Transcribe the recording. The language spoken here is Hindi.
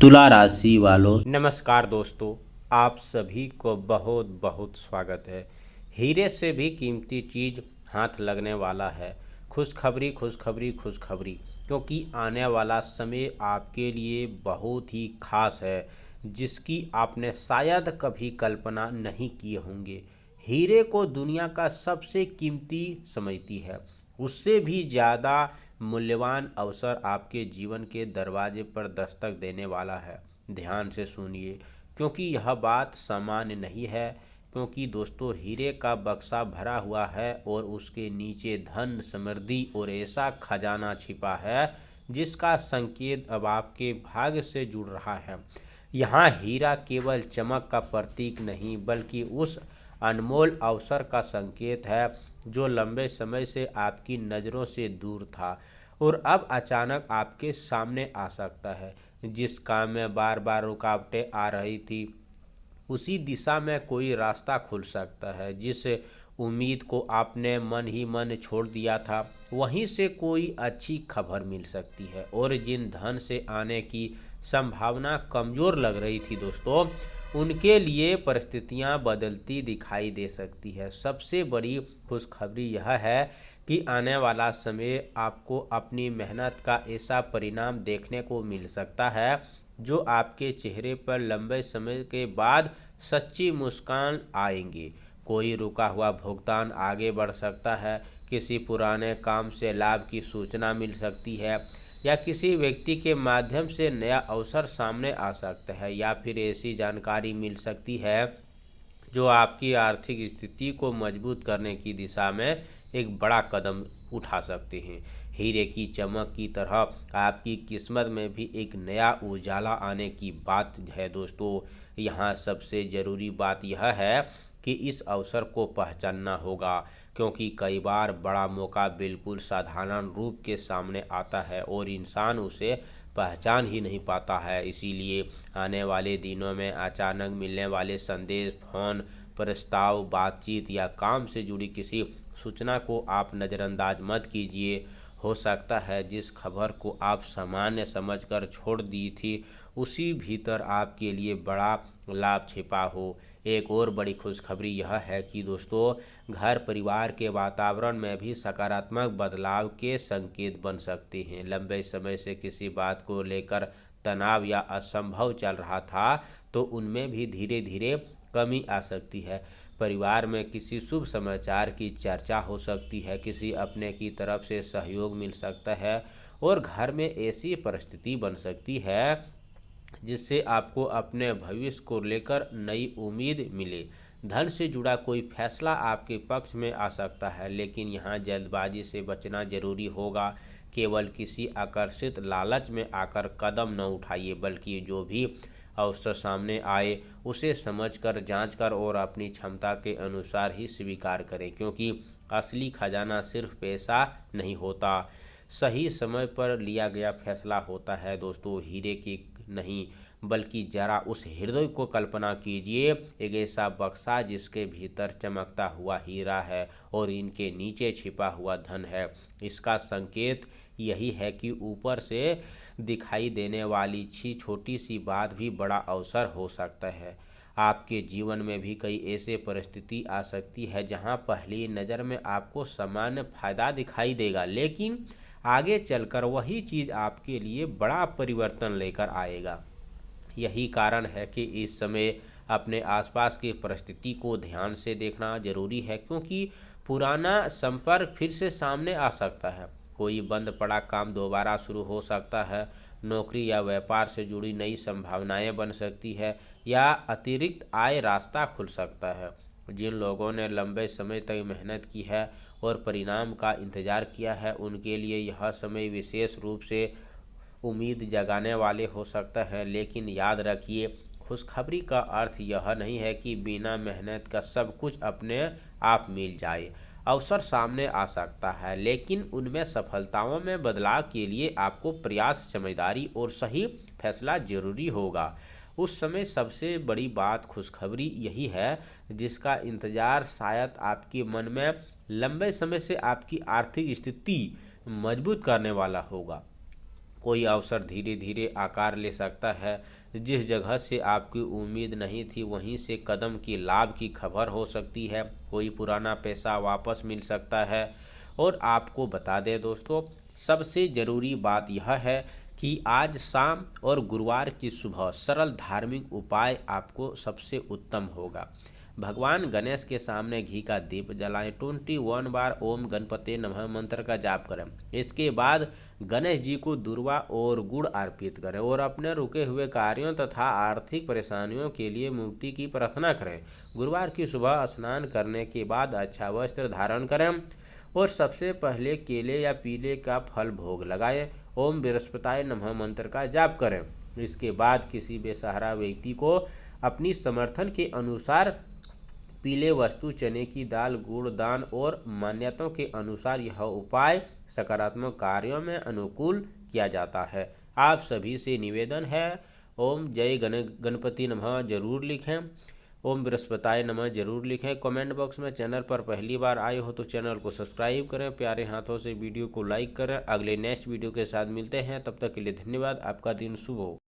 तुला राशि वालों, नमस्कार दोस्तों, आप सभी को बहुत बहुत स्वागत है। हीरे से भी कीमती चीज़ हाथ लगने वाला है। खुशखबरी खुशखबरी खुशखबरी, क्योंकि आने वाला समय आपके लिए बहुत ही खास है, जिसकी आपने शायद कभी कल्पना नहीं किए होंगे। हीरे को दुनिया का सबसे कीमती समझती है। उससे भी ज़्यादा मूल्यवान अवसर आपके जीवन के दरवाजे पर दस्तक देने वाला है। ध्यान से सुनिए, क्योंकि यह बात सामान्य नहीं है। क्योंकि दोस्तों, हीरे का बक्सा भरा हुआ है और उसके नीचे धन, समृद्धि और ऐसा खजाना छिपा है जिसका संकेत अब आपके भाग्य से जुड़ रहा है। यहाँ हीरा केवल चमक का प्रतीक नहीं, बल्कि उस अनमोल अवसर का संकेत है जो लंबे समय से आपकी नज़रों से दूर था और अब अचानक आपके सामने आ सकता है। जिस काम में बार बार रुकावटें आ रही थी, उसी दिशा में कोई रास्ता खुल सकता है। जिस उम्मीद को आपने मन ही मन छोड़ दिया था, वहीं से कोई अच्छी खबर मिल सकती है। और जिन धन से आने की संभावना कमज़ोर लग रही थी दोस्तों, उनके लिए परिस्थितियां बदलती दिखाई दे सकती है। सबसे बड़ी खुशखबरी यह है कि आने वाला समय आपको अपनी मेहनत का ऐसा परिणाम देखने को मिल सकता है जो आपके चेहरे पर लंबे समय के बाद सच्ची मुस्कान आएंगी। कोई रुका हुआ भुगतान आगे बढ़ सकता है, किसी पुराने काम से लाभ की सूचना मिल सकती है, या किसी व्यक्ति के माध्यम से नया अवसर सामने आ सकता है, या फिर ऐसी जानकारी मिल सकती है जो आपकी आर्थिक स्थिति को मजबूत करने की दिशा में एक बड़ा कदम उठा सकते हैं। हीरे की चमक की तरह आपकी किस्मत में भी एक नया उजाला आने की बात है दोस्तों। यहाँ सबसे ज़रूरी बात यह है कि इस अवसर को पहचानना होगा, क्योंकि कई बार बड़ा मौका बिल्कुल साधारण रूप के सामने आता है और इंसान उसे पहचान ही नहीं पाता है। इसीलिए आने वाले दिनों में अचानक मिलने वाले संदेश, फोन, प्रस्ताव, बातचीत या काम से जुड़ी किसी सूचना को आप नज़रअंदाज मत कीजिए। हो सकता है जिस खबर को आप सामान्य समझकर छोड़ दी थी, उसी भीतर आपके लिए बड़ा लाभ छिपा हो। एक और बड़ी खुशखबरी यह है कि दोस्तों, घर परिवार के वातावरण में भी सकारात्मक बदलाव के संकेत बन सकते हैं। लंबे समय से किसी बात को लेकर तनाव या असंभव चल रहा था, तो उनमें भी धीरे धीरे कमी आ सकती है। परिवार में किसी शुभ समाचार की चर्चा हो सकती है, किसी अपने की तरफ से सहयोग मिल सकता है और घर में ऐसी परिस्थिति बन सकती है जिससे आपको अपने भविष्य को लेकर नई उम्मीद मिले। धन से जुड़ा कोई फैसला आपके पक्ष में आ सकता है, लेकिन यहाँ जल्दबाजी से बचना जरूरी होगा। केवल किसी आकर्षित लालच में आकर कदम न उठाइए, बल्कि जो भी अवसर सामने आए उसे समझकर, जांचकर और अपनी क्षमता के अनुसार ही स्वीकार करें। क्योंकि असली खजाना सिर्फ पैसा नहीं होता, सही समय पर लिया गया फैसला होता है दोस्तों। हीरे की नहीं, बल्कि जरा उस हृदय को कल्पना कीजिए, एक ऐसा बक्सा जिसके भीतर चमकता हुआ हीरा है और इनके नीचे छिपा हुआ धन है। इसका संकेत यही है कि ऊपर से दिखाई देने वाली छोटी सी बात भी बड़ा अवसर हो सकता है। आपके जीवन में भी कई ऐसे परिस्थिति आ सकती है जहां पहली नज़र में आपको सामान्य फायदा दिखाई देगा, लेकिन आगे चलकर वही चीज़ आपके लिए बड़ा परिवर्तन लेकर आएगा। यही कारण है कि इस समय अपने आसपास की परिस्थिति को ध्यान से देखना जरूरी है, क्योंकि पुराना संपर्क फिर से सामने आ सकता है। कोई बंद पड़ा काम दोबारा शुरू हो सकता है, नौकरी या व्यापार से जुड़ी नई संभावनाएं बन सकती है, या अतिरिक्त आय रास्ता खुल सकता है। जिन लोगों ने लंबे समय तक मेहनत की है और परिणाम का इंतजार किया है, उनके लिए यह समय विशेष रूप से उम्मीद जगाने वाले हो सकता है। लेकिन याद रखिए, खुशखबरी का अर्थ यह नहीं है कि बिना मेहनत का सब कुछ अपने आप मिल जाए। अवसर सामने आ सकता है, लेकिन उनमें सफलताओं में बदलाव के लिए आपको प्रयास, समझदारी और सही फैसला जरूरी होगा। उस समय सबसे बड़ी बात खुशखबरी यही है जिसका इंतज़ार शायद आपके मन में लंबे समय से आपकी आर्थिक स्थिति मजबूत करने वाला होगा। कोई अवसर धीरे धीरे आकार ले सकता है। जिस जगह से आपकी उम्मीद नहीं थी वहीं से कदम की लाभ की खबर हो सकती है। कोई पुराना पैसा वापस मिल सकता है। और आपको बता दें दोस्तों, सबसे ज़रूरी बात यह है कि आज शाम और गुरुवार की सुबह सरल धार्मिक उपाय आपको सबसे उत्तम होगा। भगवान गणेश के सामने घी का दीप जलाएं, 21 बार ओम गणपते नमः मंत्र का जाप करें। इसके बाद गणेश जी को दूर्वा और गुड़ अर्पित करें और अपने रुके हुए कार्यों तथा आर्थिक परेशानियों के लिए मुक्ति की प्रार्थना करें। गुरुवार की सुबह स्नान करने के बाद अच्छा वस्त्र धारण करें और सबसे पहले केले या पीले का फल भोग लगाएं। ओम बृहस्पताय नमः मंत्र का जाप करें। इसके बाद किसी बेसहारा व्यक्ति को अपनी समर्थन के अनुसार पीले वस्तु, चने की दाल, गुड़ दान और मान्यताओं के अनुसार यह उपाय सकारात्मक कार्यों में अनुकूल किया जाता है। आप सभी से निवेदन है, ओम जय गणपति नमः जरूर लिखें, ओम बृहस्पताय नमः जरूर लिखें कमेंट बॉक्स में। चैनल पर पहली बार आए हो तो चैनल को सब्सक्राइब करें, प्यारे हाथों से वीडियो को लाइक करें। अगले नेक्स्ट वीडियो के साथ मिलते हैं, तब तक के लिए धन्यवाद। आपका दिन शुभ हो।